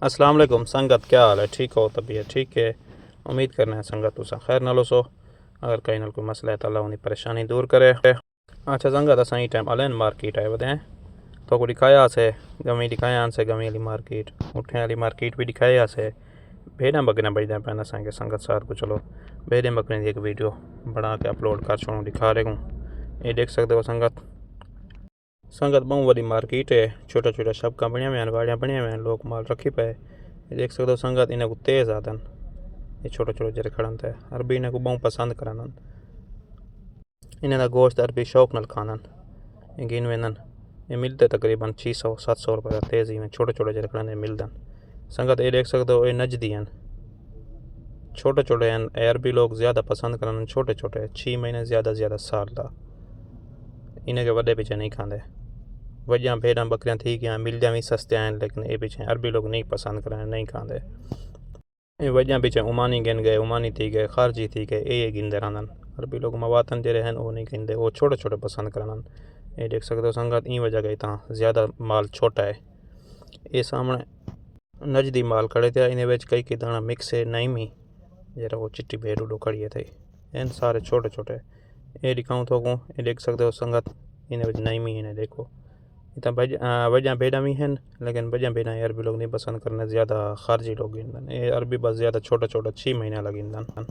अस्सलाम वालेकुम संगत, क्या हाल है? ठीक हो? तबीयत ठीक है? उम्मीद करने हैं संगत तुसा खैर नालो सो। अगर कहीं ना कोई मसला है तो अल्लाह उन्हें परेशानी दूर करे। अच्छा संगत, असां ही टाइम अलेन मार्केट आए वधे तो को दिखाया से गमी दिखाया से गमी वाली मार्केट, उठे वाली मार्केट भी दिखाया से। भेड़ां बकरियां बजदा पैन असांखे संगत साथ को चलो भेड़ें बकरियां की एक वीडियो बना के अपलोड कर छोड़ूं दिखा रहे हूँ। ये देख सकते हो संगत। संगत बहुत बड़ी मार्केट है, छोटा छोटा शबका बनिया हुए हैं, वाड़ियाँ बनिया हुए हैं, लोग माल रखी पे। ये देख सकते हो संगत, इन्हें को तेज आदन ये छोटे छोटे जरे खड़न थे अरबी इन्हें को बहुत पसंद करन। इन्हें का गोश्त अरबी शौक नल खानन। ये गिन वेंदन। ये मिलते तकरीबन 600-700 रुपये का तेजी में छोटे छोटे जरे खड़न मिलदन। संगत ये देख सकते हो ये नजदी हैं, छोटे छोटे हैं। अरबी लोग ज़्यादा पसंद करन छोटे छोटे 6 महीने ज़्यादा साल का। इन्हें के वड्डे पीछे नहीं खाते। वजह भेड़ां बकरियां थी कि मिलदियां भी सस्ते हैं, लेकिन ये पीछे अरबी लोग नहीं पसंद करें, नहीं खाते। ये वजह पीछे उमानी गिन गए, उमानी थी गए, खारजी थी गए, ये गिनते रहन। अरबी लोग मवातन जरे हैं वो नहीं गिनते, वो छोटे छोटे पसंद करन। ये देख सकते हो संगत, ई वजह गई था ज़्यादा माल छोटा है। ये सामने नजदी माल खड़े थे, इन्हें बेच कई दाना मिक्स है नहीं मी जरा वो चिट्टी भेड़ उड़ो खड़ी थे। इन सारे छोटे छोटे ये दिखाऊँ तो को ये देख सकते हो संगत, इन्हें बेच नहीं मी इन्हें देखो। इतना वजह भेड़ा भी हैं, लेकिन वजह भेड़ा अरबी लोग नहीं पसंद करना, ज़्यादा खारजी लोग गिनदन। ये अरबी बस ज़्यादा छोटा छोटा 6 महीना लगिंदन।